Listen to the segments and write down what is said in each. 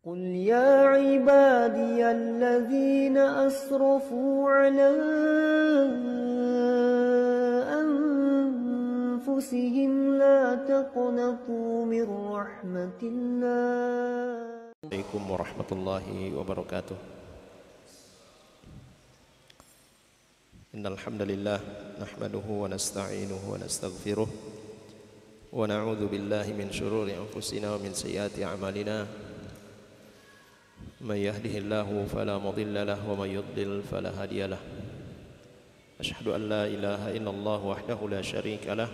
قل يا عبادي الذين أسرفوا على أنفسهم لا تقنطوا من رحمة الله. عليكم ورحمة الله وبركاته. إن الحمد لله نحمده ونستعينه ونستغفره ونعوذ بالله من شرور أنفسنا ومن سيئات أعمالنا. من يهده الله فلا مضل له ومن يضلل فلا هادي له. أشهد أن لا إله إلا الله وحده لا شريك له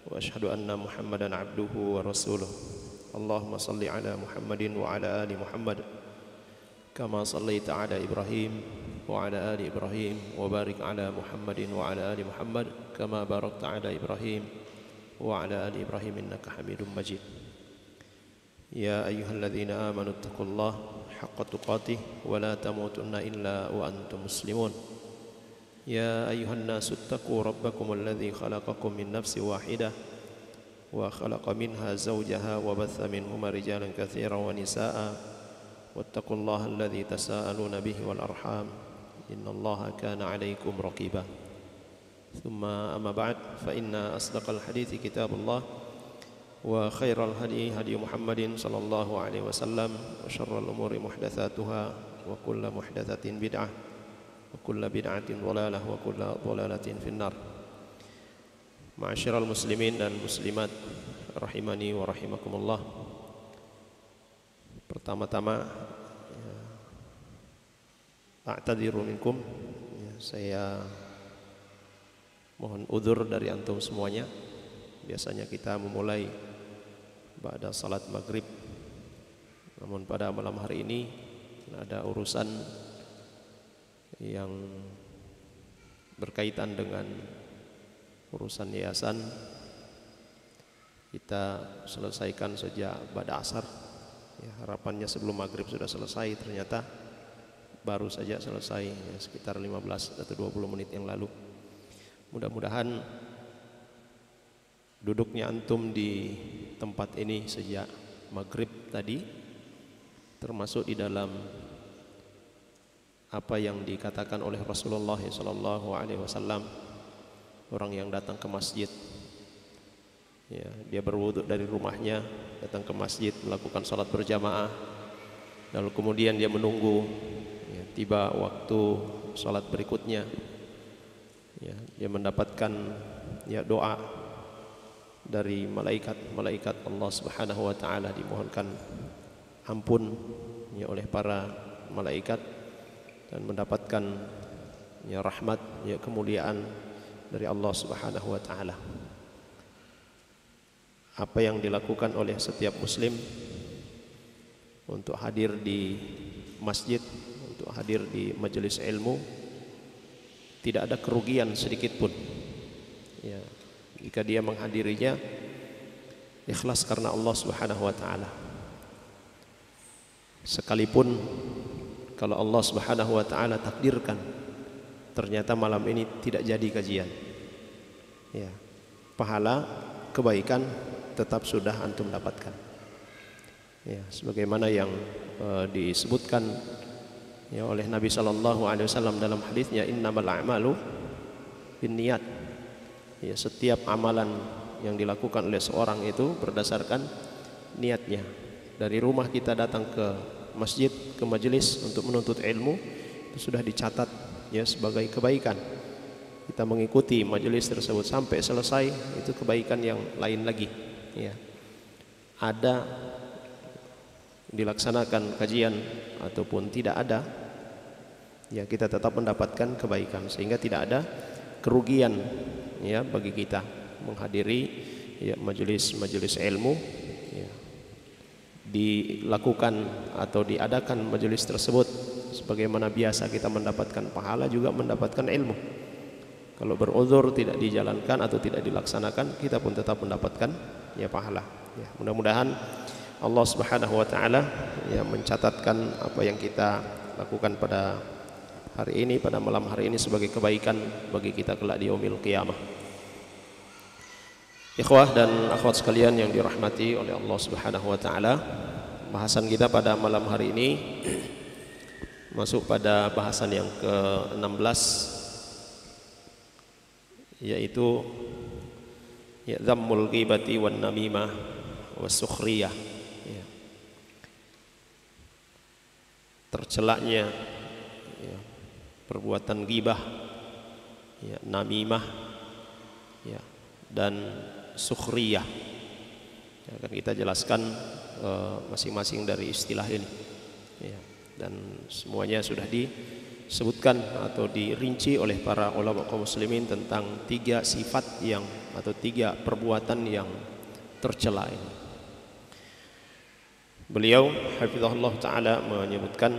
وأشهد أن محمدا عبده ورسوله. اللهم صل على محمد وعلى آل محمد كما صليت على إبراهيم وعلى آل إبراهيم وبارك على محمد وعلى آل محمد كما باركت على إبراهيم وعلى آل إبراهيم إنك حميد مجيد. يا أيها الذين آمنوا اتقوا الله حق تقاته ولا تموتن إلا وأنتم مسلمون. يا أيها الناس اتقوا ربكم الذي خلقكم من نفس واحدة وخلق منها زوجها وبث منهما رجالا كثيرا ونساء واتقوا الله الذي تساءلون به والأرحام إن الله كان عليكم رقيبا. ثم أما بعد فإن أصدق الحديث كتاب الله وخير الهدي هدي محمد صلى الله عليه وسلم وشر الأمور محدثاتها وكل محدثة بدعة وكل بدعة ضلالة وكل ضلالة في النار. Ma'asyiral muslimin dan muslimat rahimani wa rahimakumullah. Pertama-tama a'tadiru minkum, saya mohon udzur dari antum semuanya. Biasanya kita memulai ba'da salat maghrib, namun pada malam hari ini ada urusan yang berkaitan dengan urusan yayasan. Kita selesaikan sejak ba'da asar ya, harapannya sebelum maghrib sudah selesai, ternyata baru saja selesai ya, sekitar 15 atau 20 menit yang lalu. Mudah-mudahan duduknya antum di tempat ini sejak maghrib tadi termasuk di dalam apa yang dikatakan oleh Rasulullah SAW. Orang yang datang ke masjid ya, dia berwudu dari rumahnya, datang ke masjid melakukan salat berjamaah, lalu kemudian dia menunggu ya, tiba waktu salat berikutnya ya, dia mendapatkan ya, doa dari malaikat Allah Subhanahu wa taala, dimohonkan ampun ya, oleh para malaikat dan mendapatkan ya, rahmat ya, kemuliaan dari Allah Subhanahu wa taala. Apa yang dilakukan oleh setiap muslim untuk hadir di masjid, untuk hadir di majelis ilmu, tidak ada kerugian sedikit pun ya, jika dia menghadirinya ikhlas karena Allah Subhanahu wa taala. Sekalipun kalau Allah Subhanahu wa taala takdirkan ternyata malam ini tidak jadi kajian ya, pahala kebaikan tetap sudah antum dapatkan ya, sebagaimana yang disebutkan ya, oleh Nabi SAW dalam hadisnya, innamal a'malu binniyat ya, setiap amalan yang dilakukan oleh seorang itu berdasarkan niatnya. Dari rumah kita datang ke masjid, ke majelis untuk menuntut ilmu, itu sudah dicatat ya sebagai kebaikan. Kita mengikuti majelis tersebut sampai selesai, itu kebaikan yang lain lagi ya. Ada dilaksanakan kajian ataupun tidak ada ya, kita tetap mendapatkan kebaikan, sehingga tidak ada kerugian ya bagi kita menghadiri ya, majelis ilmu ya, dilakukan atau diadakan majelis tersebut sebagaimana biasa kita mendapatkan pahala juga mendapatkan ilmu. Kalau beruzur tidak dijalankan atau tidak dilaksanakan, kita pun tetap mendapatkan ya pahala ya. Mudah-mudahan Allah Subhanahu wa taala ya mencatatkan apa yang kita lakukan pada hari ini, pada malam hari ini sebagai kebaikan bagi kita kelak di yaumil qiyamah. Ikhwah dan akhwat sekalian yang dirahmati oleh Allah Subhanahu wa taala, bahasan kita pada malam hari ini masuk pada bahasan yang ke-16, yaitu dhammul ghibati wan namimah was sukhriyah, ya. Tercelaknya ya, perbuatan ghibah, ya, namimah, ya, dan sukhriyah. Ya, akan kita jelaskan masing-masing dari istilah ini, ya. Dan semuanya sudah disebutkan atau dirinci oleh para ulama kaum muslimin tentang 3 sifat yang atau 3 perbuatan yang tercela ini. Beliau hafizahullah taala menyebutkan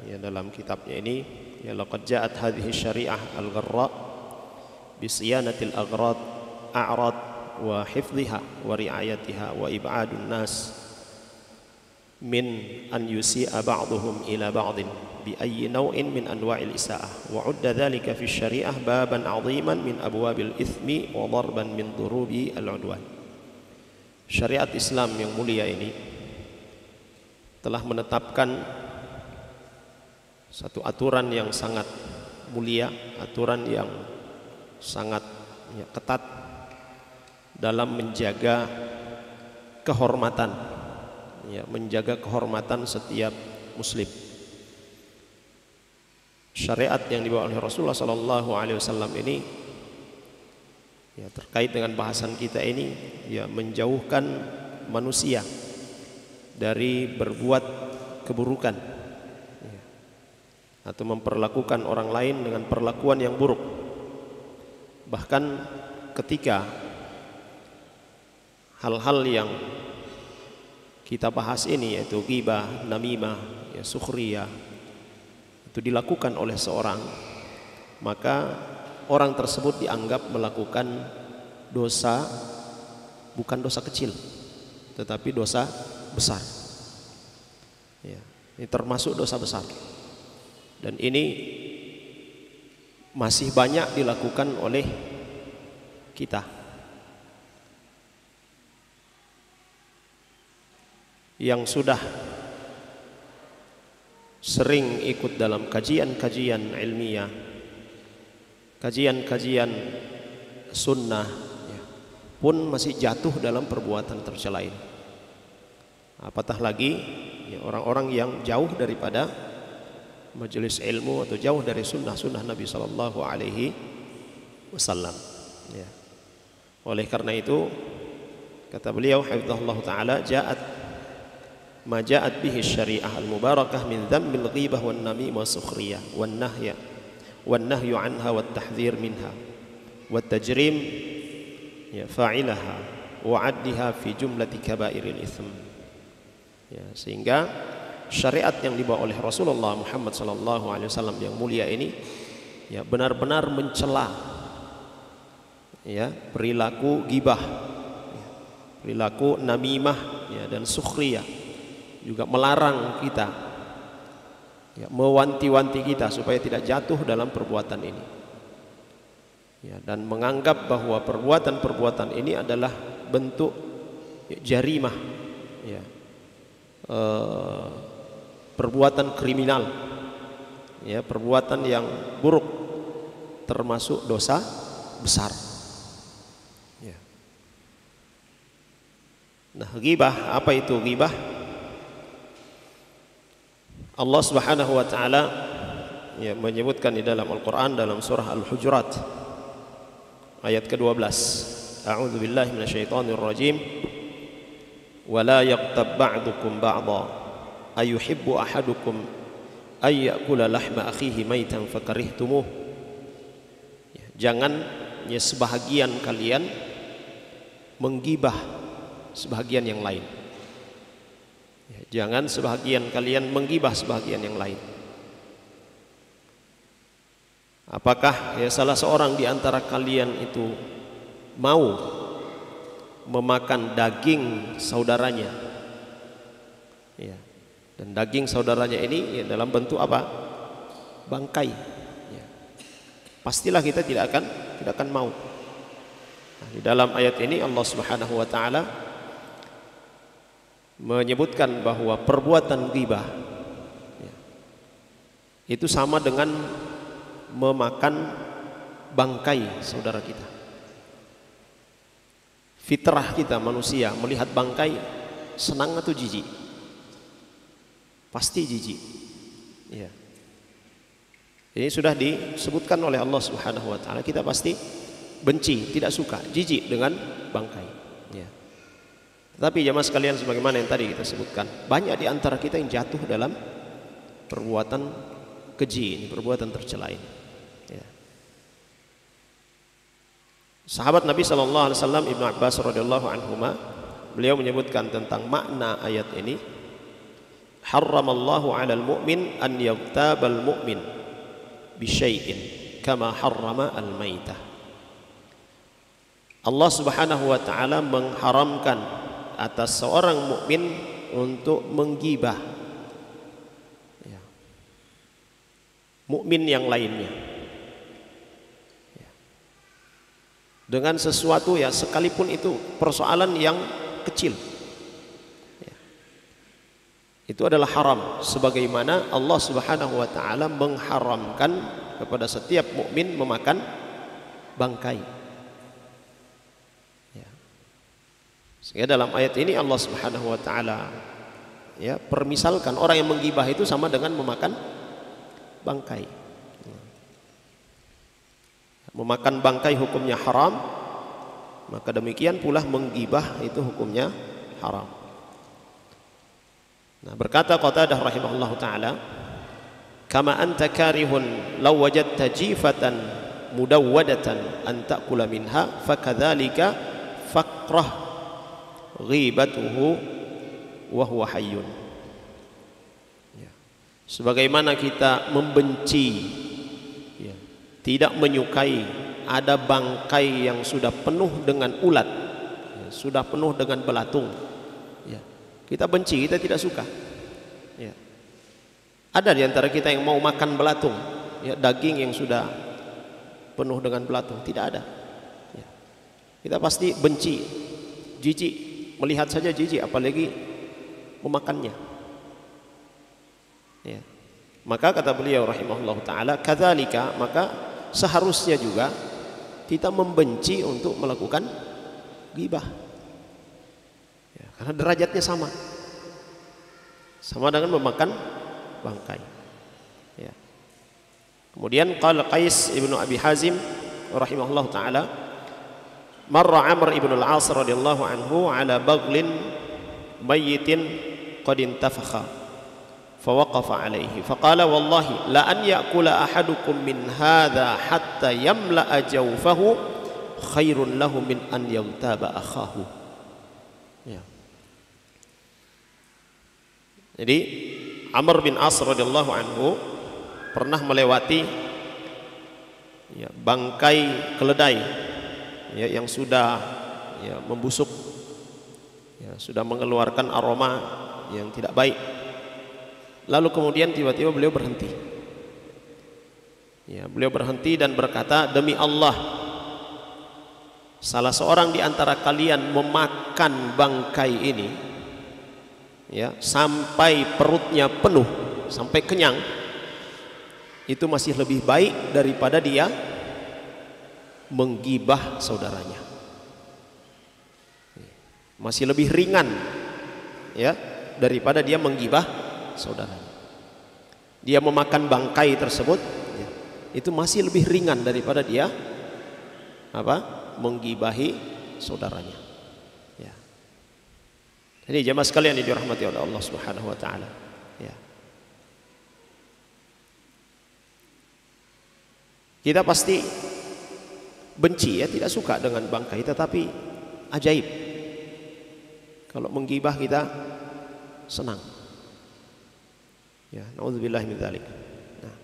ya dalam kitabnya ini, ya laqad ja'at hadhihi syari'ah al-gharra bi siyanatil aghrad a'rad wa hifdhiha wa ri'ayatiha wa ib'adun nas min an yusi'a ba'duhum ila ba'din bi ayyi naw'in min anwa'il isa'ah wa 'udda dhalika fi syari'ah baban 'aziman min abwabil ithmi wa darban min durubi al-'udwan. Syariat Islam yang mulia ini telah menetapkan satu aturan yang sangat mulia, aturan yang sangat ya, ketat dalam menjaga kehormatan, ya, menjaga kehormatan setiap muslim. Syariat yang dibawa oleh Rasulullah SAW ini, ya, terkait dengan bahasan kita ini, ya, menjauhkan manusia dari berbuat keburukan, ya, atau memperlakukan orang lain dengan perlakuan yang buruk. Bahkan ketika hal-hal yang kita bahas ini, yaitu ghibah, namimah, ya, sukhriyah, itu dilakukan oleh seorang, maka orang tersebut dianggap melakukan dosa, bukan dosa kecil, tetapi dosa besar. Ya, ini termasuk dosa besar. Dan ini masih banyak dilakukan oleh kita. Yang sudah sering ikut dalam kajian-kajian ilmiah, kajian-kajian sunnah, ya, pun masih jatuh dalam perbuatan tercela ini. Apatah lagi ya, orang-orang yang jauh daripada majelis ilmu atau jauh dari sunnah-sunnah Nabi Sallallahu Alaihi Wasallam. Ya. Oleh karena itu kata beliau hafizahullah taala, ma ja'at bihi syari'ah al-mubarakah min dhammil ghibah wan namimah sukhriyah wan nahyu anha wat tahdhir minha wat tajrim ya fa'ilaha wa 'addiha fi jumlati kaba'iril itsm. Ya, sehingga syariat yang dibawa oleh Rasulullah Muhammad sallallahu alaihi wasallam yang mulia ini, ya, benar-benar mencela, ya, perilaku ghibah, ya, perilaku namimah, ya, dan sukhriyah. Juga melarang kita, ya, mewanti-wanti kita supaya tidak jatuh dalam perbuatan ini, ya, dan menganggap bahwa perbuatan-perbuatan ini adalah bentuk, ya, jarimah, ya, perbuatan kriminal, ya, perbuatan yang buruk, termasuk dosa besar. Ya. Nah, ghibah, apa itu ghibah? Allah Subhanahu wa taala, ya, menyebutkan di dalam Al-Qur'an dalam surah Al-Hujurat ayat ke-12. A'udzu billahi minasyaitonir rajim. Wa la yaqtab ba'dukum ba'dha ayuhibbu ahadukum ay ya'kula lahma akhihi maitan fakarihtumuh. Ya, jangan, ya, sebahagian kalian menggibah sebahagian yang lain. Jangan sebahagian kalian menggibah sebahagian yang lain. Apakah, ya, salah seorang di antara kalian itu mau memakan daging saudaranya, ya, dan daging saudaranya ini, ya, dalam bentuk apa? Bangkai, ya. Pastilah kita tidak akan mau. Nah, di dalam ayat ini Allah Subhanahu wa taala menyebutkan bahwa perbuatan ghibah itu sama dengan memakan bangkai saudara kita. Fitrah kita manusia melihat bangkai senang atau jijik? Pasti jijik. Ya. Ini sudah disebutkan oleh Allah Subhanahu wa taala, kita pasti benci, tidak suka, jijik dengan bangkai. Ya. Tetapi jamaah sekalian, sebagaimana yang tadi kita sebutkan, banyak di antara kita yang jatuh dalam perbuatan keji ini, perbuatan tercela ini. Ya. Sahabat Nabi sallallahu alaihi wasallam Ibnu Abbas radhiyallahu anhuma, beliau menyebutkan tentang makna ayat ini, harramallahu 'alal mu'min an yaghtabal mu'min bi syai'in kama harrama al-maitah. Allah Subhanahu wa taala mengharamkan atas seorang mukmin untuk menggibah ya, mukmin yang lainnya ya, dengan sesuatu ya, sekalipun itu persoalan yang kecil ya, itu adalah haram, sebagaimana Allah Subhanahu wa taala mengharamkan kepada setiap mukmin memakan bangkai. Sehingga dalam ayat ini Allah Subhanahu wa taala ya permisalkan orang yang menggibah itu sama dengan memakan bangkai. Memakan bangkai hukumnya haram, maka demikian pula menggibah itu hukumnya haram. Nah, berkata Qatadah rahimahullahu taala, kama anta karihun law wajadta jifatan mudawwadatan an ta'kula minha fakadzalika faqrah ghibatuhu wa huwa hayyun. Ya. Sebagaimana kita membenci ya, tidak menyukai ada bangkai yang sudah penuh dengan ulat ya, sudah penuh dengan belatung ya, kita benci, kita tidak suka ya. Ada di antara kita yang mau makan belatung ya, daging yang sudah penuh dengan belatung, tidak ada ya. Kita pasti benci, jijik, melihat saja jijik, apalagi memakannya ya. Maka kata beliau rahimahullah ta'ala, kadzalika, maka seharusnya juga kita membenci untuk melakukan ghibah ya, karena derajatnya sama dengan memakan bangkai ya. Kemudian qala Qais ibnu Abi Hazim rahimahullah ta'ala, marra Amr ibn al-As radhiyallahu anhu ala baghlin mayyitin qad intafakha fawaqafa alayhi faqala wallahi la an ya'kula ahadukum min hadha hatta yamla'a jawfahu khairun lahu min an yaghtaba akhahu ya. Jadi Amr bin As radhiyallahu anhu pernah melewati ya, bangkai keledai ya, yang sudah ya, membusuk ya, sudah mengeluarkan aroma yang tidak baik. Lalu kemudian tiba-tiba beliau berhenti ya, beliau berhenti dan berkata, demi Allah, salah seorang di antara kalian memakan bangkai ini ya, sampai perutnya penuh, sampai kenyang, itu masih lebih baik daripada dia menggibah saudaranya. Masih lebih ringan ya daripada dia menggibah saudaranya. Dia memakan bangkai tersebut ya, itu masih lebih ringan daripada dia menggibahi saudaranya ya. Jadi jemaah sekalian yang dirahmati oleh Allah Subhanahu wa taala ya. Kita pasti benci ya, tidak suka dengan bangkai, tetapi ajaib, kalau menggibah kita senang ya, naudzubillah min dzalik. Nah.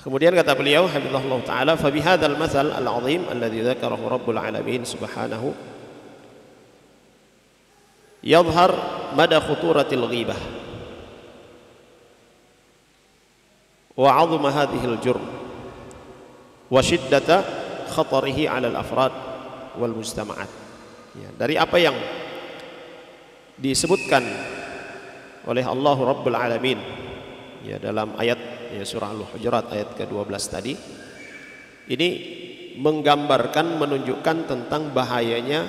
Kemudian kata beliau hafizahullah taala, fa bihadzal matsal al-'azim alladzi dzakarahu rabbul alamin subhanahu yadhhar mada khuturatil ghibah wa 'azma hadhihi al-jurm wa syiddata khatarihi 'ala al-afrad wal mujtama'at ya, dari apa yang disebutkan oleh Allah Rabbul Alamin ya dalam ayat ya, surah Al-Hujurat ayat ke-12 tadi. Ini menggambarkan, menunjukkan tentang bahayanya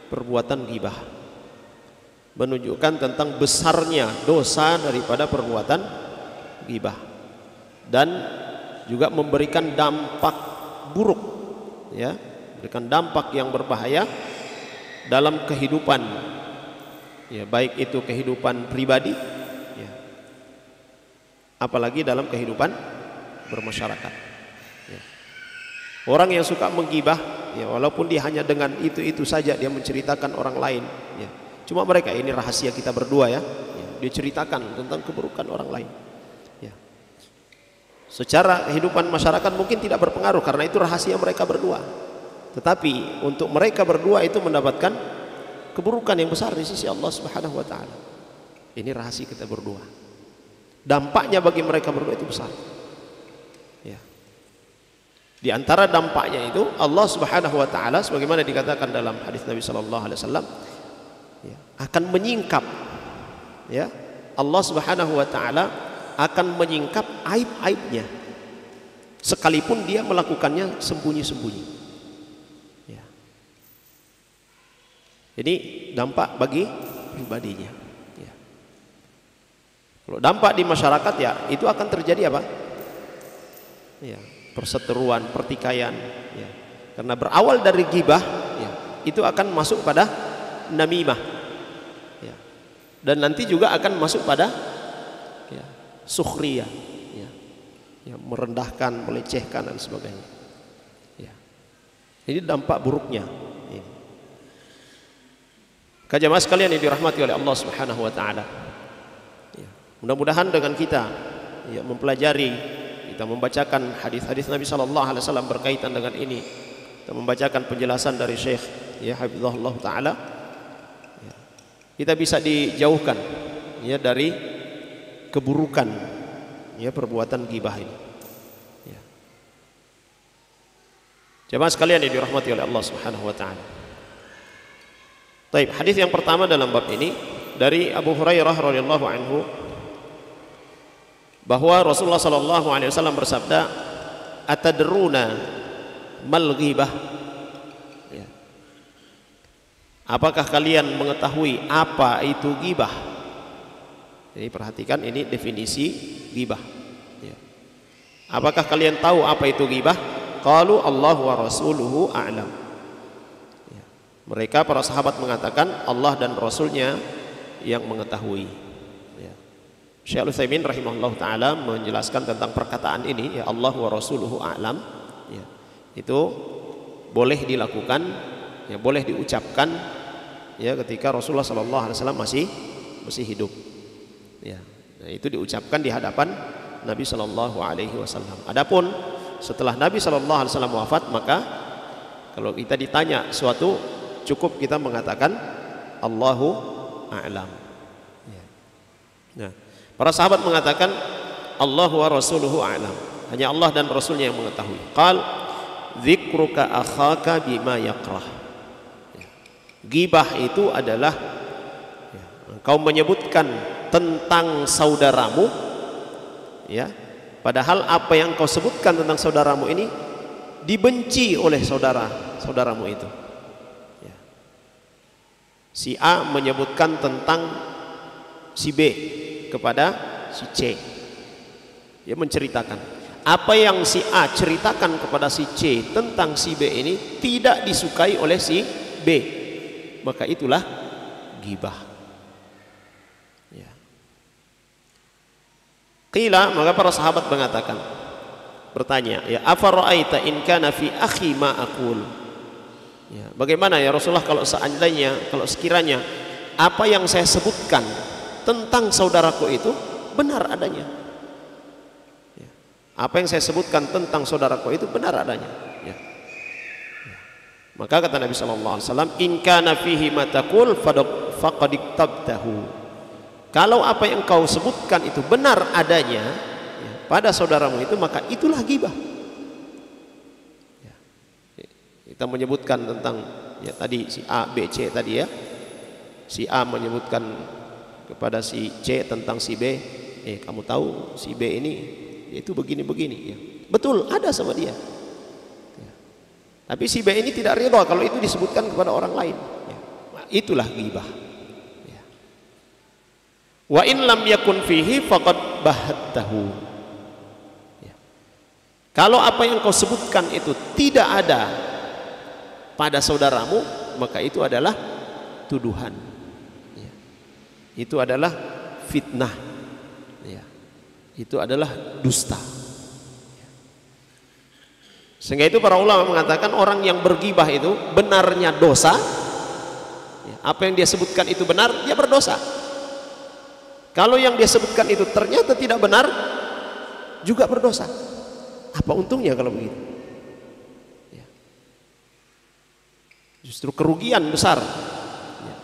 perbuatan ghibah, menunjukkan tentang besarnya dosa daripada perbuatan ghibah, dan juga memberikan dampak buruk ya, memberikan dampak yang berbahaya dalam kehidupan ya, baik itu kehidupan pribadi ya, apalagi dalam kehidupan bermasyarakat ya. Orang yang suka menggibah ya, walaupun dia hanya dengan itu saja dia menceritakan orang lain ya, cuma mereka ini rahasia kita berdua ya, dia ceritakan tentang keburukan orang lain ya. Secara kehidupan masyarakat mungkin tidak berpengaruh karena itu rahasia mereka berdua, tetapi untuk mereka berdua itu mendapatkan keburukan yang besar di sisi Allah Subhanahu wa taala. Ini rahasia kita berdua. Dampaknya bagi mereka berdua itu besar. Ya. Di antara dampaknya itu Allah Subhanahu wa taala sebagaimana dikatakan dalam hadis Nabi sallallahu alaihi wasallam ya, akan menyingkap ya. Allah Subhanahu wa taala akan menyingkap aib-aibnya sekalipun dia melakukannya sembunyi-sembunyi. Ya. Ini dampak bagi pribadinya. Ya. Kalau dampak di masyarakat ya itu akan terjadi apa? Ya, perseteruan, pertikaian. Ya. Karena berawal dari ghibah, ya, itu akan masuk pada namimah. Ya. Dan nanti juga akan masuk pada ya, sukhriyah, ya. Ya, merendahkan, melecehkan dan sebagainya. Ya. Ini dampak buruknya. Ya. Jamaah sekalian yang dirahmati oleh Allah Subhanahu wa taala. Ya. Mudah-mudahan dengan kita ya, mempelajari, kita membacakan hadis-hadis Nabi sallallahu alaihi wasallam berkaitan dengan ini, kita membacakan penjelasan dari Syekh ya hafizahullah taala, ya, kita bisa dijauhkan ya dari keburukan ya perbuatan ghibah ini. Ya. Jamaah sekalian yang dirahmati oleh Allah Subhanahu wa taala. Baik, hadis yang pertama dalam bab ini dari Abu Hurairah radhiyallahu anhu bahwa Rasulullah sallallahu alaihi wasallam bersabda, "Atadruna mal ghibah?" Ya. Apakah kalian mengetahui apa itu ghibah? Jadi perhatikan ini definisi ghibah. Ya. Apakah kalian tahu apa itu ghibah? Qalu Allahu wa rasuluhu a'lam. Mereka para sahabat mengatakan Allah dan Rasulnya yang mengetahui. Ya. Syekh Al-Utsaimin rahimahullah taala menjelaskan tentang perkataan ini ya Allah wa rasuluhu a'lam. Ya. Itu boleh dilakukan, ya boleh diucapkan ya ketika Rasulullah sallallahu alaihi wasallam masih hidup. Ya. Nah, itu diucapkan di hadapan Nabi sallallahu alaihi wasallam. Adapun setelah Nabi sallallahu alaihi wasallam wafat, maka kalau kita ditanya suatu cukup kita mengatakan Allahu a'lam. Ya. Nah, para sahabat mengatakan Allahu wa rasuluhu a'lam. Hanya Allah dan Rasulnya yang mengetahui. Qal dzikruka akhaka bima yakrah. Ya. Ghibah itu adalah ya, engkau menyebutkan tentang saudaramu ya, padahal apa yang kau sebutkan tentang saudaramu ini dibenci oleh saudaramu itu. Si A menyebutkan tentang si B kepada si C. Dia menceritakan apa yang si A ceritakan kepada si C tentang si B ini tidak disukai oleh si B, maka itulah ghibah. Ya. Qila, maka para sahabat mengatakan, bertanya, ya afara'aita in kana fi akhi ma aqul. Ya, bagaimana ya Rasulullah kalau seandainya, kalau sekiranya apa yang saya sebutkan tentang saudaraku itu benar adanya. Ya, apa yang saya sebutkan tentang saudaraku itu benar adanya. Ya. Ya. Maka kata Nabi sallallahu alaihi wasallam, in kana fihi ma taqul faqad iktabtahu. Kalau apa yang kau sebutkan itu benar adanya ya, pada saudaramu itu, maka itulah ghibah. Kita menyebutkan tentang ya tadi si A, B, C tadi ya. Si A menyebutkan kepada si C tentang si B, kamu tahu si B ini itu begini-begini, ya. Betul, ada sama dia. Ya. Tapi si B ini tidak ridha kalau itu disebutkan kepada orang lain. Ya. Nah, itulah ghibah. Ya. Wa in lam yakun fihi faqad bahattahu. Ya. Kalau apa yang kau sebutkan itu tidak ada pada saudaramu, maka itu adalah tuduhan. Ya. Itu adalah fitnah. Ya. Itu adalah dusta. Sehingga itu para ulama mengatakan orang yang bergibah itu benarnya dosa, ya, apa yang dia sebutkan itu benar, dia berdosa. Kalau yang dia sebutkan itu ternyata tidak benar, juga berdosa. Apa untungnya kalau begitu? Ya. Justru kerugian besar. Ya.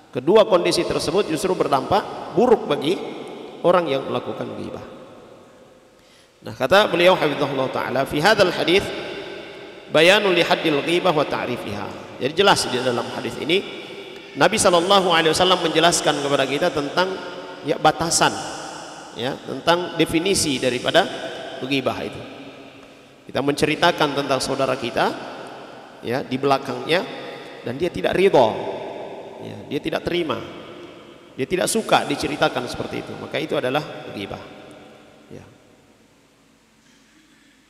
Kedua kondisi tersebut justru berdampak buruk bagi orang yang melakukan ghibah. Nah, kata beliau hafizahullah taala, fi hadzal hadis bayanun li haddil ghibah wa ta'rifiha. Jadi jelas di dalam hadis ini Nabi sallallahu alaihi wasallam menjelaskan kepada kita tentang ya batasan, ya, tentang definisi daripada ghibah itu. Kita menceritakan tentang saudara kita, ya, di belakangnya, dan dia tidak ridha, ya, dia tidak terima, dia tidak suka diceritakan seperti itu, maka itu adalah ghibah. Ya.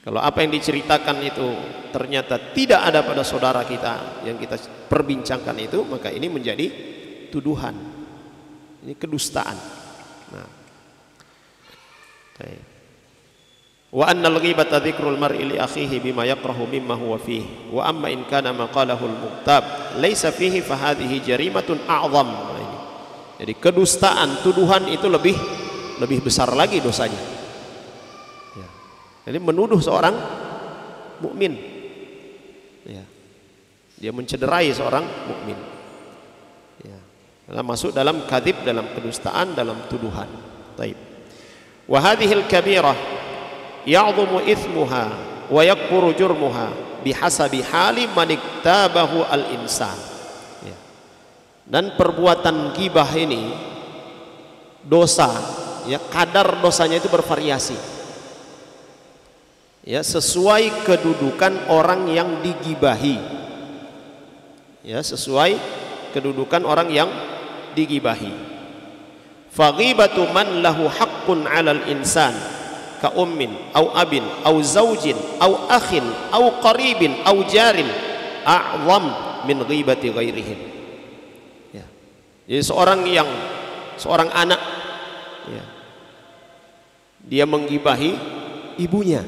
Kalau apa yang diceritakan itu ternyata tidak ada pada saudara kita yang kita perbincangkan itu, maka ini menjadi tuduhan, ini kedustaan. Nah, wa annal ghibata dzikrul mar'i li akhihi bima yakrahu mimma huwa fihi wa amma in kana maqalahu al-muqtab laisa fihi fa hadhihi jarimatun a'zam. Jadi kedustaan, tuduhan itu lebih besar lagi dosanya. Ya. Jadi menuduh seorang mukmin, ya, dia mencederai seorang mukmin, ya, masuk dalam kadzib, dalam kedustaan, dalam tuduhan. Taib. Wa hadhil kabirah ya'dhumu ithmuha wa yakburu jurmuha bihasabi hali man iktabahu al-insan. Ya. Dan perbuatan ghibah ini dosa, ya, kadar dosanya itu bervariasi. Ya, sesuai kedudukan orang yang digibahi. Ya, sesuai kedudukan orang yang digibahi. Faghibatu man lahu haqqun 'alal insan ka ummin au abin au zaujin au akhin au qaribin au jarin a'zam min ghibati ghairihim. Ya. Jadi seorang anak, ya, dia menggibahi ibunya.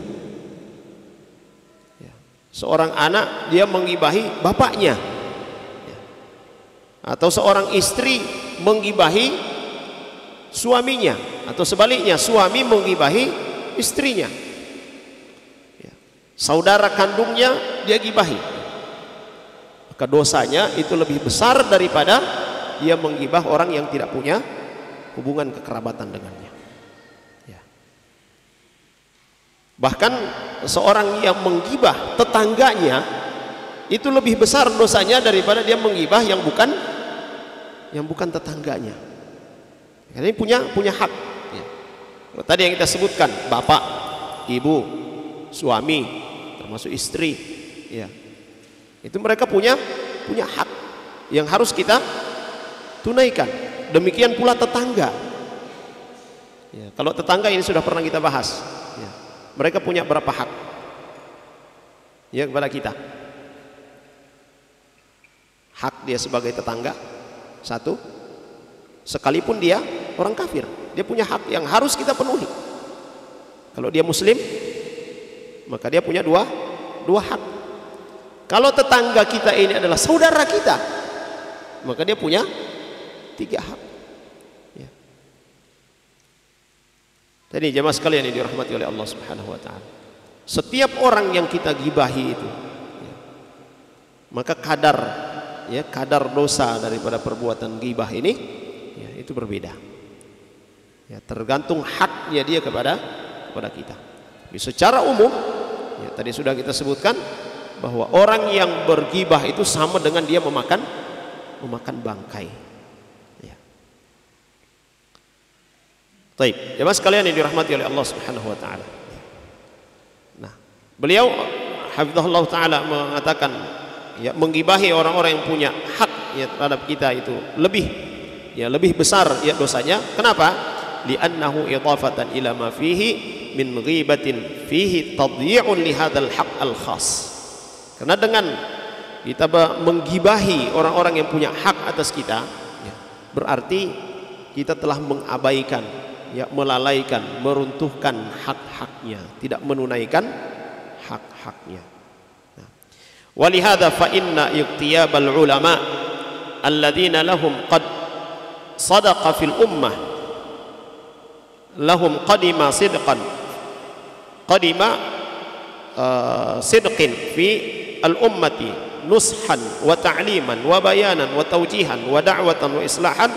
Seorang anak dia menggibahi bapaknya, ya. Atau seorang istri menggibahi suaminya, atau sebaliknya suami menggibahi istrinya, ya. Saudara kandungnya dia gibahi, maka dosanya itu lebih besar daripada dia menggibah orang yang tidak punya hubungan kekerabatan dengannya, ya. Bahkan seorang yang menggibah tetangganya itu lebih besar dosanya daripada dia menggibah yang bukan tetangganya. Karena ini punya hak, ya. Tadi yang kita sebutkan, bapak, ibu, suami, termasuk istri, ya, itu mereka punya hak yang harus kita tunaikan. Demikian pula tetangga, ya. Kalau tetangga ini sudah pernah kita bahas, ya. Mereka punya berapa hak, ya, kepada kita? Hak dia sebagai tetangga satu, sekalipun dia orang kafir, dia punya hak yang harus kita penuhi. Kalau dia muslim, maka dia punya dua hak. Kalau tetangga kita ini adalah saudara kita, maka dia punya 3 hak, ya. Jadi jemaah sekalian yang dirahmati oleh Allah Subhanahu wa taala, setiap orang yang kita gibahi itu, ya, maka kadar dosa daripada perbuatan ghibah ini, ya, itu berbeda. Ya, tergantung haknya dia kepada kita. Jadi secara umum, ya, tadi sudah kita sebutkan bahwa orang yang berghibah itu sama dengan dia memakan bangkai. Taib, jemaah sekalian yang dirahmati oleh Allah Subhanahu wa taala. Nah, beliau hafizahullah taala mengatakan ya, menggibahi orang-orang yang punya hak ya terhadap kita itu lebih besar ya dosanya. Kenapa? Li'annahu idhafatan ila ma fihi min ghibatin fihi tadyi'un li hadzal haqq al khas. Karena dengan kita menggibahi orang-orang yang punya hak atas kita ya, berarti kita telah mengabaikan ya, melalaikan, meruntuhkan hak-haknya, tidak menunaikan hak-haknya. Nah, walihada fa inna iqtiyabal ulama alladzina lahum qad sadaqa fil ummah lahum qadima sidqan sidqin fi al ummati nushan wa ta'liman wa bayanan wa tawjihan wa da'watan wa islahan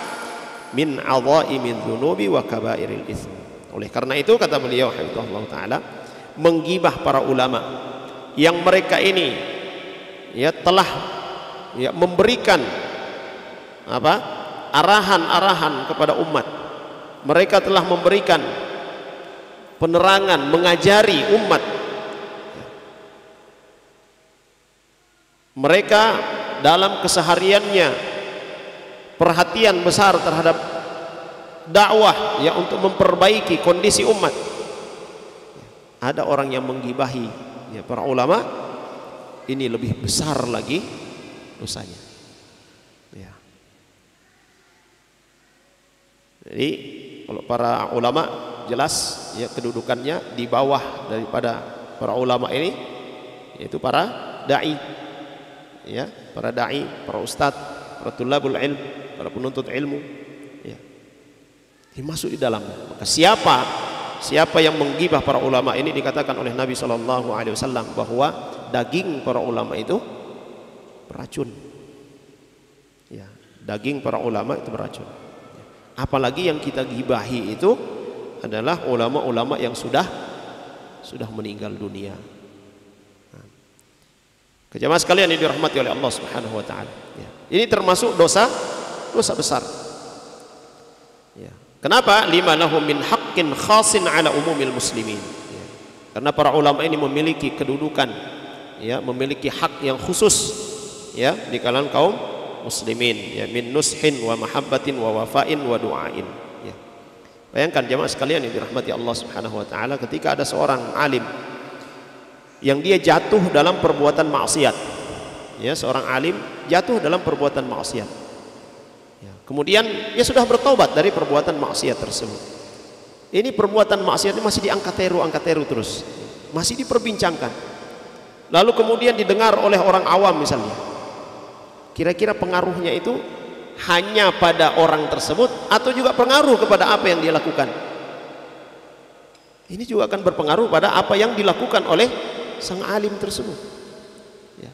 min adha'imil dzunubi wa kabairil itsm. Oleh karena itu kata beliau hafizahullah taala, menggibah para ulama yang mereka ini ya telah ya memberikan arahan-arahan kepada umat. Mereka telah memberikan penerangan, mengajari umat. Mereka dalam kesehariannya perhatian besar terhadap dakwah ya untuk memperbaiki kondisi umat. Ada orang yang menggibahi ya para ulama, ini lebih besar lagi dosanya ya. Jadi kalau para ulama jelas ya kedudukannya di bawah daripada para ulama ini, yaitu para dai ya, para dai, para ustadz, para tulabul ilm, para penuntut ilmu ya, dimasuk di dalam. Maka siapa yang menggibah para ulama ini, dikatakan oleh Nabi SAW bahwa daging para ulama itu beracun ya, daging para ulama itu beracun ya. Apalagi yang kita gibahi itu adalah ulama-ulama yang sudah meninggal dunia. Jemaah sekalian yang dirahmati oleh Allah Subhanahu wa taala ya. Ini termasuk dosa besar ya. Kenapa? Lima lahum min haqqin khasin ala umumil muslimin ya. Karena para ulama ini memiliki kedudukan ya, memiliki hak yang khusus ya di kalangan kaum muslimin ya, min nushin wa mahabbatin wa wafain wa du'ain ya. Bayangkan jemaah sekalian yang dirahmati Allah Subhanahu wa taala, ketika ada seorang alim yang dia jatuh dalam perbuatan maksiat ya, seorang alim jatuh dalam perbuatan maksiat ya, kemudian dia sudah bertobat dari perbuatan maksiat tersebut. Ini perbuatan maksiat ini masih diangkat teru terus, masih diperbincangkan, lalu kemudian didengar oleh orang awam misalnya. Kira-kira pengaruhnya itu hanya pada orang tersebut atau juga pengaruh kepada apa yang dia lakukan? Ini juga akan berpengaruh pada apa yang dilakukan oleh sang alim tersebut ya.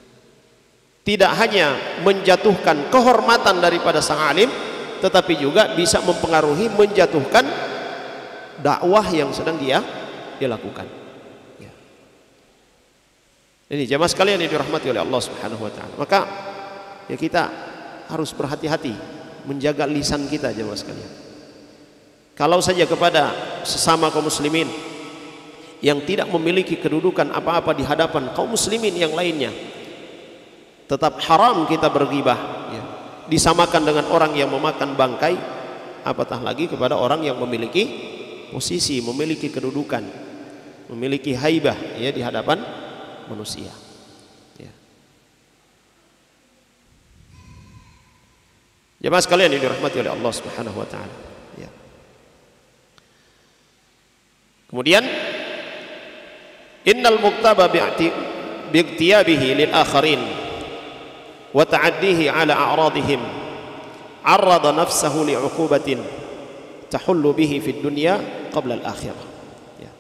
Tidak hanya menjatuhkan kehormatan daripada sang alim, tetapi juga bisa mempengaruhi, menjatuhkan dakwah yang sedang dia lakukan ya. Ini jemaah sekalian yang dirahmati oleh Allah Subhanahu wa taala. Maka ya kita harus berhati-hati menjaga lisan kita jemaah sekalian. Kalau saja kepada sesama kaum muslimin yang tidak memiliki kedudukan apa-apa di hadapan kaum muslimin yang lainnya, tetap haram kita berghibah ya. Disamakan dengan orang yang memakan bangkai, apatah lagi kepada orang yang memiliki posisi, memiliki kedudukan, memiliki haibah ya di hadapan manusia ya. Jemaah sekalian yang dirahmati oleh Allah Subhanahu wa taala ya. Kemudian innal muqtaba bi'tiyabihi lil akharin wa ta'addihi ala a'radihim arrada nafsahu li'uqubatin tahullu bihi fid dunya qabla al-akhirah ya.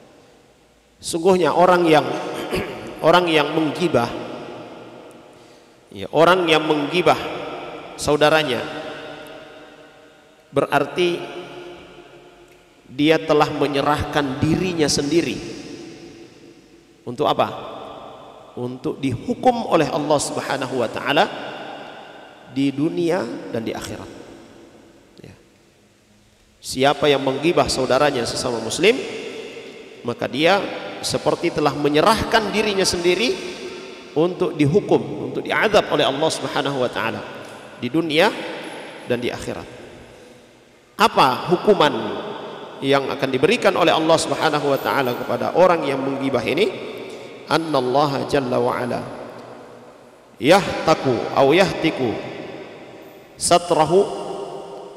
Sungguhnya orang yang menggibah ya, orang yang menggibah saudaranya, berarti dia telah menyerahkan dirinya sendiri untuk apa? Untuk dihukum oleh Allah Subhanahu wa taala di dunia dan di akhirat ya. Siapa yang menggibah saudaranya sesama muslim, maka dia seperti telah menyerahkan dirinya sendiri untuk dihukum, untuk diazab oleh Allah Subhanahu wa taala di dunia dan di akhirat. Apa hukuman yang akan diberikan oleh Allah Subhanahu wa taala kepada orang yang menggibah ini? Annallaha jalla wa ala yahtaku aw yahtiku satrahu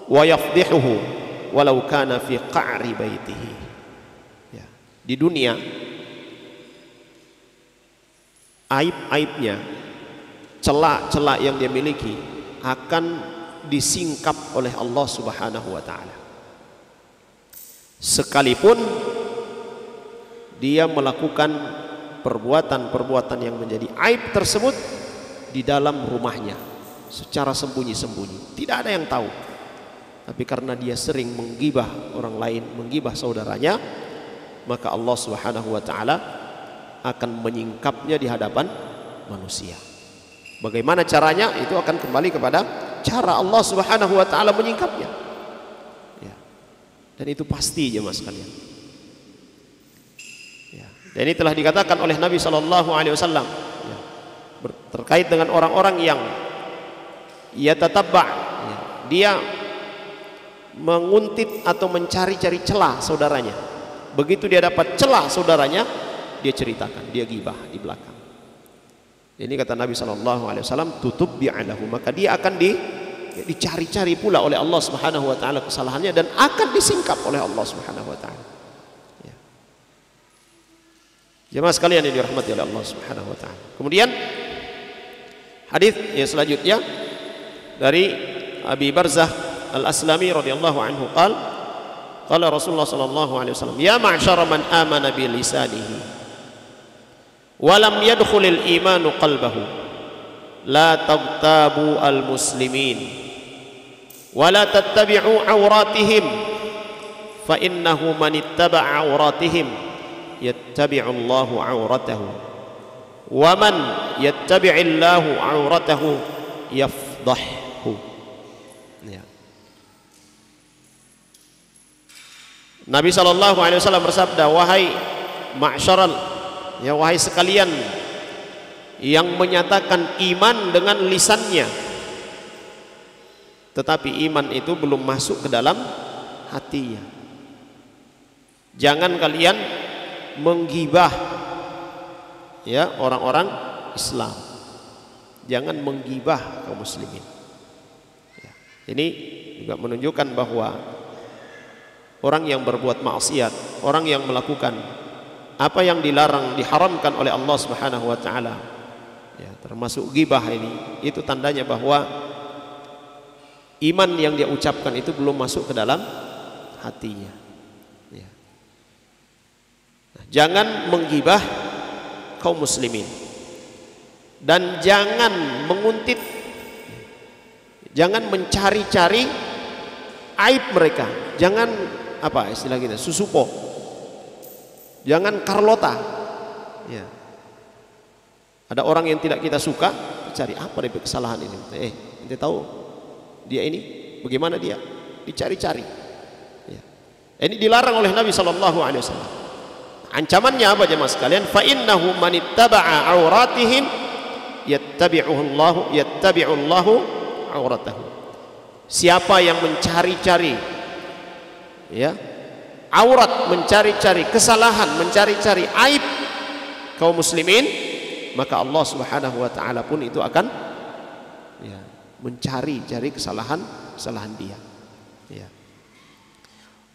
wa yafdihuhu walau kana fi qa'ri baitihi. Ya, di dunia aib-aibnya, celah-celah yang dia miliki akan disingkap oleh Allah Subhanahu wa taala. Sekalipun dia melakukan perbuatan-perbuatan yang menjadi aib tersebut di dalam rumahnya secara sembunyi-sembunyi, tidak ada yang tahu. Tapi karena dia sering menggibah orang lain, menggibah saudaranya, maka Allah Subhanahu wa taala akan menyingkapnya di hadapan manusia. Bagaimana caranya? Itu akan kembali kepada cara Allah Subhanahu wa taala menyingkapnya. Ya. Dan itu pasti jemaah sekalian. Ya. Dan ini telah dikatakan oleh Nabi sallallahu alaihi wasallam, ya, terkait dengan orang-orang yang yatatabba, ya, dia menguntit atau mencari-cari celah saudaranya. Begitu dia dapat celah saudaranya, dia ceritakan, dia gibah di belakang. Ini kata Nabi SAW, tutup bi'alahu, maka dia akan dicari-cari pula oleh Allah Subhanahu wa taala kesalahannya dan akan disingkap oleh Allah Subhanahu wa taala. Ya. Jemaah sekalian yang dirahmati oleh Allah Subhanahu wa taala. Kemudian hadis yang selanjutnya dari Abi Barzah Al-Aslami radhiyallahu anhu qala Rasulullah sallallahu alaihi wasallam, ya ma'syara man amana bi lisanihi walam yadkhulil imanu qalbahu la taghtabu al muslimin wala tattabi'u awratihim fa innahu man ittaba'a awratihim yattabi'u Allahu awratahu wa man yattabi'illahu awratahu yafdahhu. Ya. Nabi sallallahu alaihi wasallam bersabda, wahai ma'syaral, ya wahai sekalian yang menyatakan iman dengan lisannya, tetapi iman itu belum masuk ke dalam hatinya. Jangan kalian menggibah, ya, orang-orang Islam. Jangan menggibah kaum muslimin. Ya, ini juga menunjukkan bahwa orang yang berbuat maksiat, orang yang melakukan apa yang dilarang, diharamkan oleh Allah Subhanahu wa taala, ya, termasuk ghibah ini, itu tandanya bahwa iman yang dia ucapkan itu belum masuk ke dalam hatinya. Ya. Nah, jangan menggibah kaum muslimin dan jangan menguntit, jangan mencari-cari aib mereka, jangan apa istilah kita, susupo, jangan Carlota. Ya. Ada orang yang tidak kita suka, cari apa dari kesalahan ini? Ente tahu dia ini bagaimana dia? Dicari-cari. Ya. Ini dilarang oleh Nabi Shallallahu Alaihi Wasallam. Ancamannya apa jemaah sekalian? Fa innahu man ittaba'a auratihim yattabi'u Allahu auratahu. Siapa yang mencari-cari, ya, aurat, mencari-cari kesalahan, mencari-cari aib kaum muslimin, maka Allah Subhanahu wa taala pun itu akan, ya, mencari-cari kesalahan dia. Ya.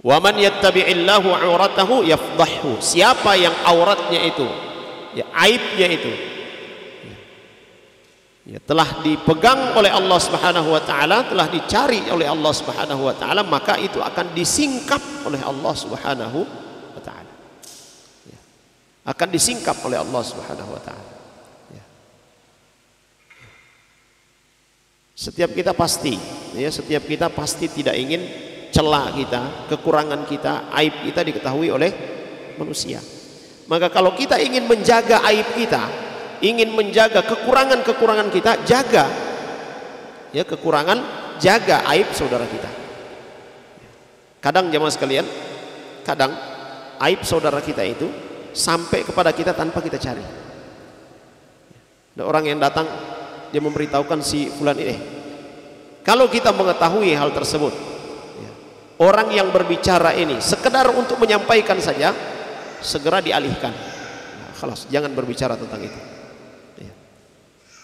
Wa man yattabi'illahu auratahu yafdahhu. Siapa yang auratnya itu, ya, aibnya itu, ya, telah dipegang oleh Allah Subhanahu wa taala, telah dicari oleh Allah Subhanahu wa taala, maka itu akan disingkap oleh Allah Subhanahu wa taala. Ya. Akan disingkap oleh Allah Subhanahu wa taala. Ya. Setiap kita pasti tidak ingin celah kita, kekurangan kita, aib kita diketahui oleh manusia. Maka kalau kita ingin menjaga aib kita, ingin menjaga kekurangan-kekurangan kita, jaga, ya, kekurangan, jaga aib saudara kita. Kadang jamaah sekalian, kadang aib saudara kita itu sampai kepada kita tanpa kita cari. Ada orang yang datang, dia memberitahukan si fulan ini. Kalau kita mengetahui hal tersebut, orang yang berbicara ini sekedar untuk menyampaikan saja, segera dialihkan. Khalas, jangan berbicara tentang itu.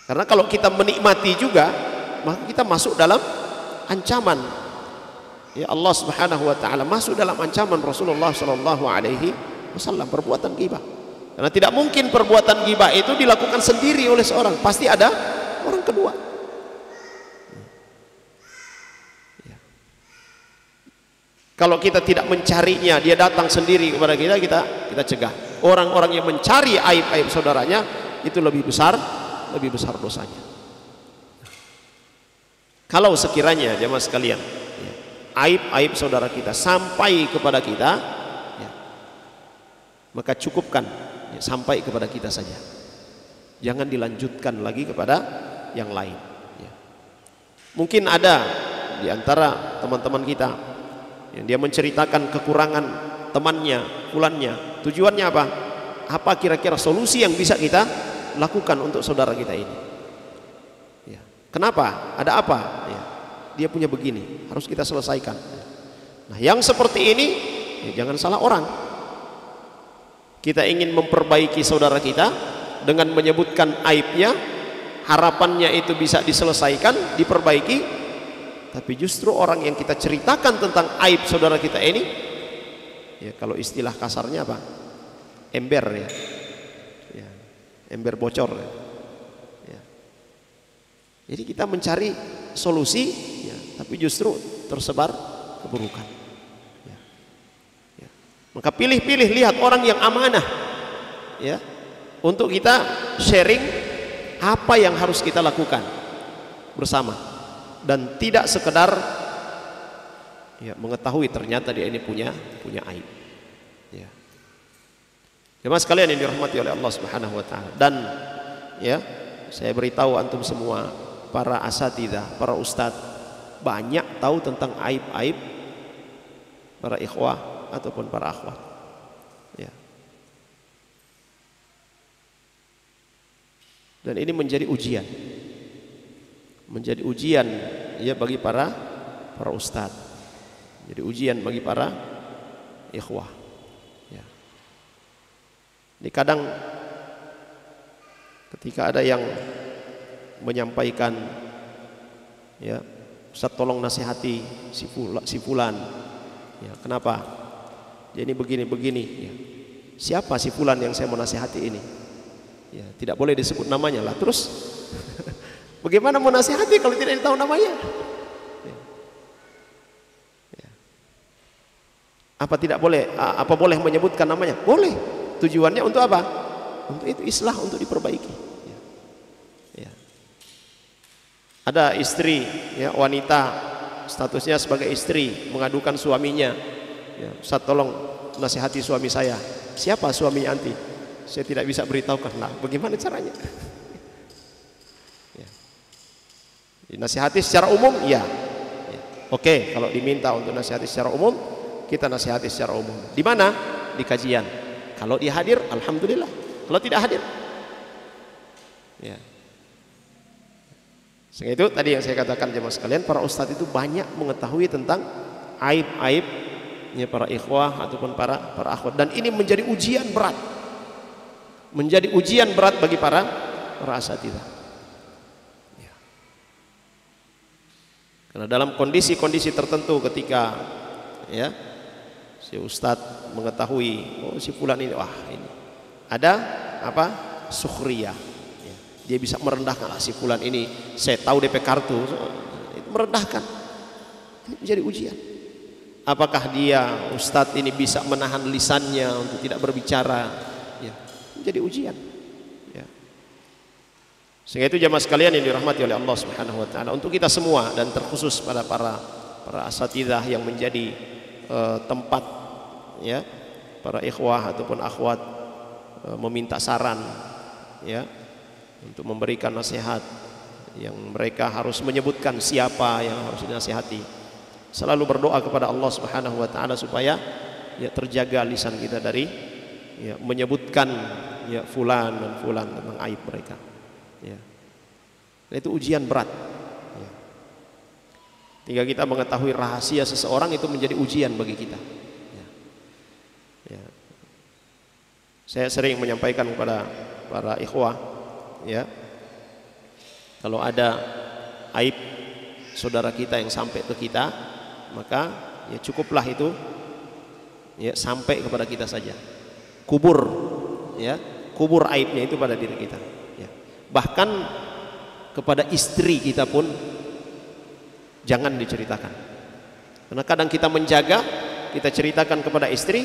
Karena kalau kita menikmati juga, maka kita masuk dalam ancaman. Ya, Allah Subhanahu wa taala masuk dalam ancaman Rasulullah sallallahu alaihi wasallam perbuatan ghibah. Karena tidak mungkin perbuatan ghibah itu dilakukan sendiri oleh seorang, pasti ada orang kedua. Ya. Kalau kita tidak mencarinya, dia datang sendiri kepada kita, kita cegah. Orang-orang yang mencari aib-aib saudaranya itu lebih besar dosanya. Kalau sekiranya jemaah sekalian, aib-aib saudara kita sampai kepada kita, maka cukupkan sampai kepada kita saja. Jangan dilanjutkan lagi kepada yang lain. Mungkin ada di antara teman-teman kita yang dia menceritakan kekurangan temannya, fulannya. Tujuannya apa? Apa kira-kira solusi yang bisa kita lakukan untuk saudara kita ini? Kenapa? Ada apa? Dia punya begini, harus kita selesaikan. Nah, yang seperti ini jangan salah orang. Kita ingin memperbaiki saudara kita dengan menyebutkan aibnya, harapannya itu bisa diselesaikan, diperbaiki. Tapi justru orang yang kita ceritakan tentang aib saudara kita ini, kalau istilah kasarnya apa? Ember ya. Ember bocor ya. Jadi kita mencari solusi, tapi justru tersebar keburukan. Maka pilih-pilih, lihat orang yang amanah, untuk kita sharing apa yang harus kita lakukan bersama, dan tidak sekedar mengetahui ternyata dia ini punya aib. Jemaah sekalian yang dirahmati oleh Allah Subhanahu wa taala. Dan saya beritahu antum semua, para asatidzah, para ustadz banyak tahu tentang aib-aib para ikhwah ataupun para akhwat. Dan ini menjadi ujian. Menjadi ujian bagi para ustadz. Jadi ujian bagi para ikhwah. Ini kadang ketika ada yang menyampaikan, Ustaz tolong nasihati si fulan, kenapa dia ini begini, siapa si fulan yang saya mau nasihati ini? Tidak boleh disebut namanya lah. Terus bagaimana mau nasihati kalau tidak tahu namanya? Apa tidak boleh? Apa boleh menyebutkan namanya? Boleh. Tujuannya untuk apa? Untuk itu islah, untuk diperbaiki. Ada istri, wanita statusnya sebagai istri mengadukan suaminya, Ustaz tolong nasihati suami saya. Siapa suaminya anti? Saya tidak bisa beritahukan. Nah, bagaimana caranya? Nasihati secara umum, Oke, kalau diminta untuk nasihati secara umum, kita nasihati secara umum. Di mana? Di kajian. Kalau dia hadir, alhamdulillah. Kalau tidak hadir, Sehingga itu tadi yang saya katakan jemaah sekalian, para ustadz itu banyak mengetahui tentang aib-aib para ikhwah ataupun para akhwat, dan ini menjadi ujian berat. Menjadi ujian berat bagi para asatidzah. Karena dalam kondisi-kondisi tertentu ketika si ustadz mengetahui, si fulan ini, ini ada apa? Sukhriyah. Dia bisa merendahkan, si fulan ini saya tahu DP kartu, itu merendahkan. Itu menjadi ujian. Apakah dia ustadz ini bisa menahan lisannya untuk tidak berbicara? Menjadi ujian. Sehingga itu jamaah sekalian yang dirahmati oleh Allah Subhanahu wa taala, untuk kita semua dan terkhusus pada para asatidzah yang menjadi tempat para ikhwah ataupun akhwat meminta saran untuk memberikan nasihat, yang mereka harus menyebutkan siapa yang harus dinasihati. Selalu berdoa kepada Allah Subhanahu wa taala supaya ya terjaga lisan kita dari ya menyebutkan ya fulan dan fulan tentang aib mereka. Ya. Dan itu ujian berat. Ya. Tinggal kita mengetahui rahasia seseorang itu menjadi ujian bagi kita. Ya. Ya. Saya sering menyampaikan kepada para ikhwah, ya, kalau ada aib saudara kita yang sampai ke kita, maka ya cukuplah itu ya sampai kepada kita saja. Kubur, ya, kubur aibnya itu pada diri kita. Ya. Bahkan kepada istri kita pun jangan diceritakan. Karena kadang kita menjaga, kita ceritakan kepada istri,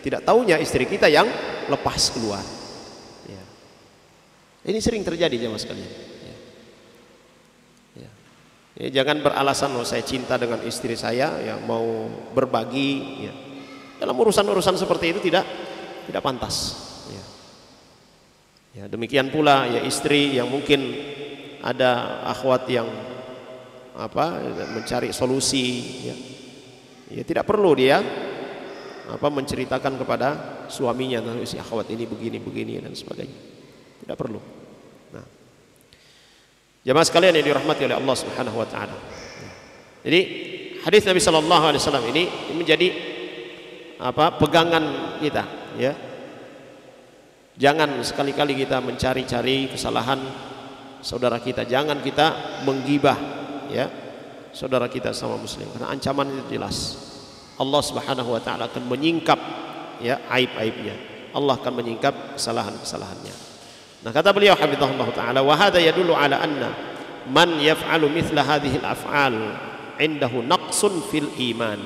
tidak taunya istri kita yang lepas keluar. Ya. Ini sering terjadi jemaah sekalian. Ya. Ya. Ya, jangan beralasan oh, saya cinta dengan istri saya, ya mau berbagi. Ya. Dalam urusan-urusan seperti itu tidak pantas. Ya. Ya, demikian pula ya istri yang mungkin ada akhwat yang mencari solusi. Ya. Ya, tidak perlu dia menceritakan kepada suaminya tentang si akhwat ini begini dan sebagainya. Tidak perlu. Nah, jemaah sekalian yang dirahmati oleh Allah Subhanahu wa taala. Jadi hadis Nabi sallallahu alaihi wasallam ini menjadi pegangan kita, ya. Jangan sekali-kali kita mencari-cari kesalahan saudara kita. Jangan kita menggibah, ya, saudara kita sama muslim, karena ancaman itu jelas. Allah Subhanahu wa taala akan menyingkap ya aib-aibnya. Allah akan menyingkap kesalahan-kesalahannya. Nah, kata beliau hafizahullah taala, wa hadza yadullu ala anna man yaf'alu mithla hadhihi al-af'al indahu naqsun fil iman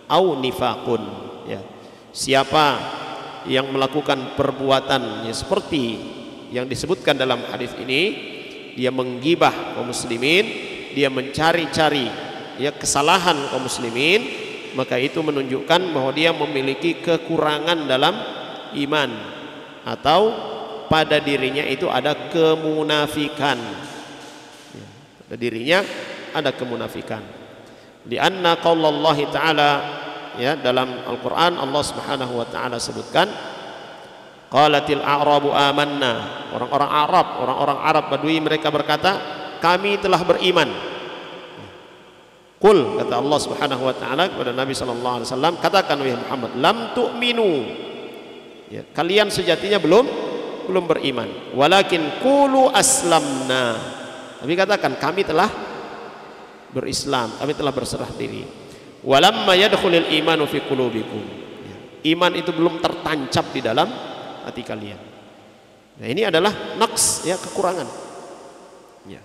au nifaqun. Ya. Siapa yang melakukan perbuatan ya seperti yang disebutkan dalam hadis ini, dia menggibah kaum muslimin, dia mencari-cari ya kesalahan kaum muslimin, maka itu menunjukkan bahwa dia memiliki kekurangan dalam iman, atau pada dirinya itu ada kemunafikan. Ya, pada dirinya ada kemunafikan. Lianna qaulallahi ta'ala, ya, dalam Al-Qur'an Allah Subhanahu wa taala sebutkan qalatil a'rabu amanna. Orang-orang Arab Badui mereka berkata, kami telah beriman. Qul, kata Allah Subhanahu wa taala kepada Nabi sallallahu alaihi wasallam, katakan wahai Muhammad, lam tu'minu. Ya, kalian sejatinya belum beriman. Walakin qulu aslamna. Tapi katakan kami telah berislam, kami telah berserah diri. Walamma yadkhulul imanu fi qulubikum. Ya, iman itu belum tertancap di dalam hati kalian. Nah, ini adalah naqs, ya, kekurangan. Ya.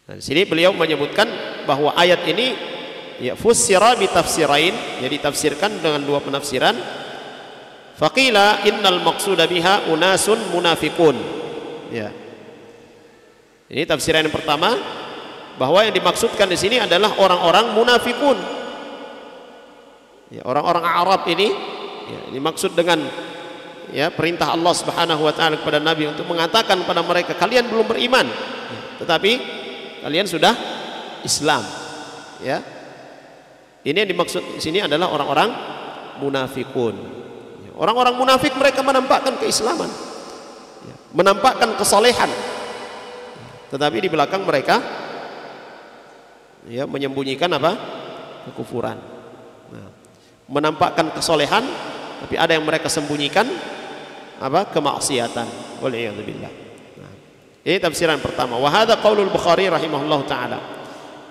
Nah, di sini beliau menyebutkan bahwa ayat ini ya fussira bi tafsirain, jadi ditafsirkan dengan dua penafsiran. Faqila innal maqsuda biha unasun munafiqun. Ya. Ini tafsiran yang pertama, bahwa yang dimaksudkan di sini adalah orang-orang munafikun. Ya, orang-orang Arab ini ya, dimaksud dengan ya perintah Allah Subhanahu wa taala kepada Nabi untuk mengatakan pada mereka, kalian belum beriman, ya, tetapi kalian sudah Islam, ya. Ini yang dimaksud di sini adalah orang-orang munafikun. Orang-orang munafik mereka menampakkan keislaman, ya, menampakkan kesalehan, tetapi di belakang mereka ya menyembunyikan apa? Kekufuran. Nah, menampakkan kesolehan, tapi ada yang mereka sembunyikan apa? Kemaksiatan. Waliyadzubillah. Ini tafsiran pertama. Wa hadza qaulul Bukhari rahimahullahu taala.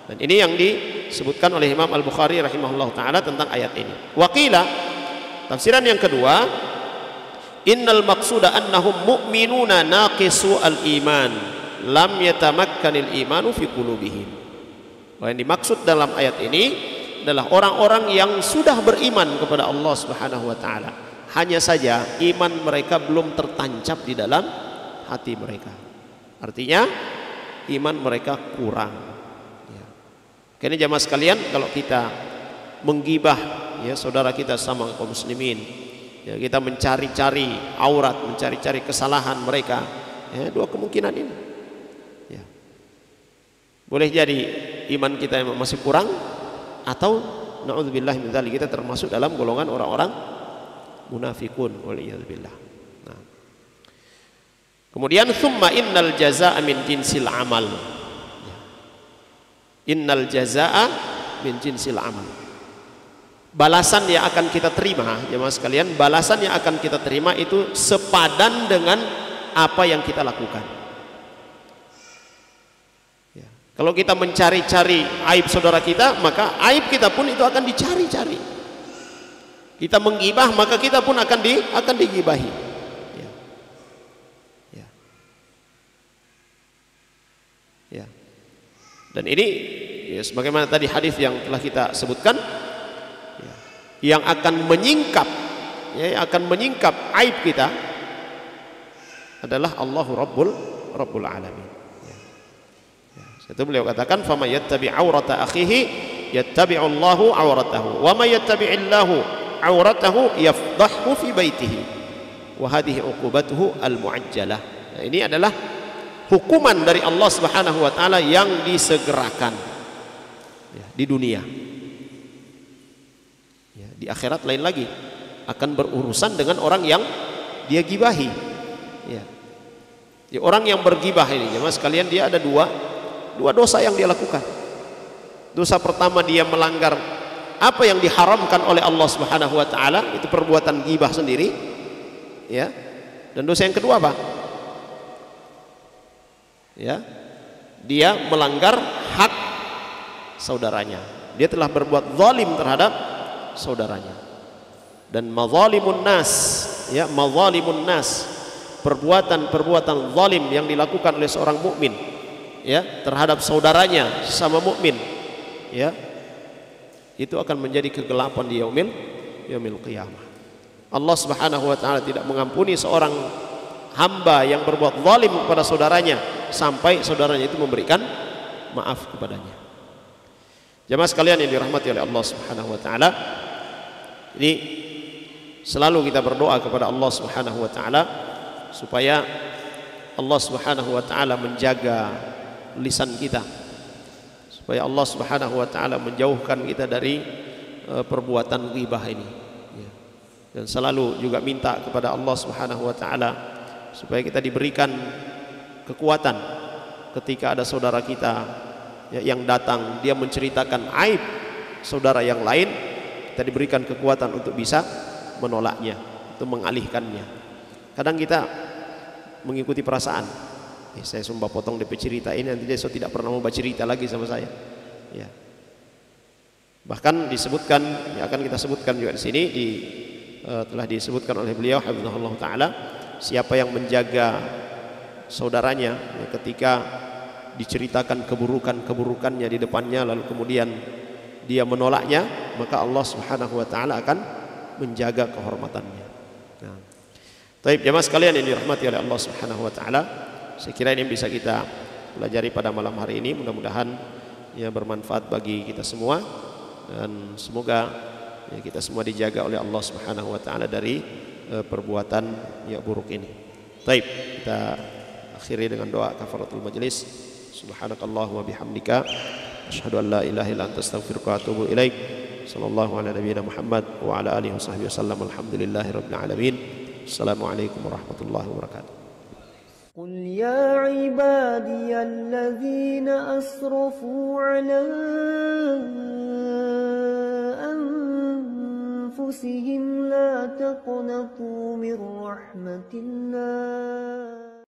Dan ini yang disebutkan oleh Imam Al-Bukhari rahimahullahu taala tentang ayat ini. Wa qila, tafsiran yang kedua, innal maqsuda annahum mu'minuna naqisu al-iman, lam yatamakkanil imanu fi qulubihim. Yang dimaksud dalam ayat ini adalah orang-orang yang sudah beriman kepada Allah Subhanahu wa taala. Hanya saja iman mereka belum tertancap di dalam hati mereka. Artinya iman mereka kurang. Ya. Karena jamaah sekalian, kalau kita menggibah ya saudara kita sama kaum muslimin, ya, kita mencari-cari aurat, mencari-cari kesalahan mereka, ya, dua kemungkinan ini. Ya. Boleh jadi iman kita masih kurang, atau na'udzubillah min dzalik, kita termasuk dalam golongan orang-orang munafikun waliyadzubillah. Nah. Kemudian tsumma innal jazaa'a min jinsil amal. Innal jazaa'a min jinsil amal. Balasan yang akan kita terima, jemaah sekalian, balasan yang akan kita terima itu sepadan dengan apa yang kita lakukan. Ya. Kalau kita mencari-cari aib saudara kita, maka aib kita pun itu akan dicari-cari. Kita menggibah, maka kita pun akan digibahi. Ya. Ya. Ya. Dan ini ya, sebagaimana tadi hadis yang telah kita sebutkan, yang akan menyingkap, ya, yang akan menyingkap aib kita adalah Allahu Rabbul Alamin. Ya. Ya. Itu beliau katakan, "Fama yattabi' aurata akhihi yattabi'u Allahu auratahu, wa may yattabi'illahu auratahu yafdahhu fi baitihi, wa hadhihi uqubatuhu al-mu'ajjalah." Nah, ini adalah hukuman dari Allah Subhanahu wa taala yang disegerakan, ya, di dunia. Di akhirat lain lagi, akan berurusan dengan orang yang dia gibahi. Ya. Ya, orang yang bergibah ini, jemaah sekalian, dia ada dua dosa yang dia lakukan. Dosa pertama, dia melanggar apa yang diharamkan oleh Allah Subhanahu wa taala, itu perbuatan gibah sendiri. Ya. Dan dosa yang kedua apa? Ya. Dia melanggar hak saudaranya. Dia telah berbuat zalim terhadap saudaranya. Dan mazalimun nas, ya, mazalimun nas, perbuatan zalim yang dilakukan oleh seorang mukmin, ya, terhadap saudaranya sama mukmin, ya, itu akan menjadi kegelapan di yaumil qiyamah. Allah Subhanahu wa taala tidak mengampuni seorang hamba yang berbuat zalim kepada saudaranya sampai saudaranya itu memberikan maaf kepadanya. Jemaah sekalian yang dirahmati oleh Allah Subhanahu wa taala, ini selalu kita berdoa kepada Allah Subhanahu wa taala supaya Allah Subhanahu wa taala menjaga lisan kita, supaya Allah Subhanahu wa taala menjauhkan kita dari perbuatan ghibah ini, ya. Dan selalu juga minta kepada Allah Subhanahu wa taala supaya kita diberikan kekuatan ketika ada saudara kita, ya, yang datang, dia menceritakan aib saudara yang lain, kita diberikan kekuatan untuk bisa menolaknya, untuk mengalihkannya. Kadang kita mengikuti perasaan, saya sumpah potong DP cerita ini, nanti dia tidak pernah mau bercerita lagi sama saya. Ya. Bahkan disebutkan, ya, akan kita sebutkan juga di sini, telah disebutkan oleh beliau hafizahullah taala, siapa yang menjaga saudaranya, ya, ketika diceritakan keburukannya di depannya, lalu kemudian dia menolaknya, maka Allah Subhanahu wa taala akan menjaga kehormatannya. Nah, baik jemaah sekalian yang dirahmati oleh Allah Subhanahu wa taala, saya kira ini bisa kita pelajari pada malam hari ini. Mudah-mudahan ya bermanfaat bagi kita semua, dan semoga ya, kita semua dijaga oleh Allah Subhanahu wa taala dari perbuatan yang buruk ini. Baik, kita akhiri dengan doa kafaratul majlis. Subhanakallahumma bihamdika asyhadu an la ilaha illa anta astaghfiruka wa atubu ilaik. Sallallahu ala nabiyyina Muhammad wa ala alihi washabbihi wasallam. Alhamdulillahirabbil alamin. Assalamualaikum warahmatullahi wabarakatuh. قل يا عبادي الذين أسرفوا على أنفسهم لا تقنطوا من رحمة الله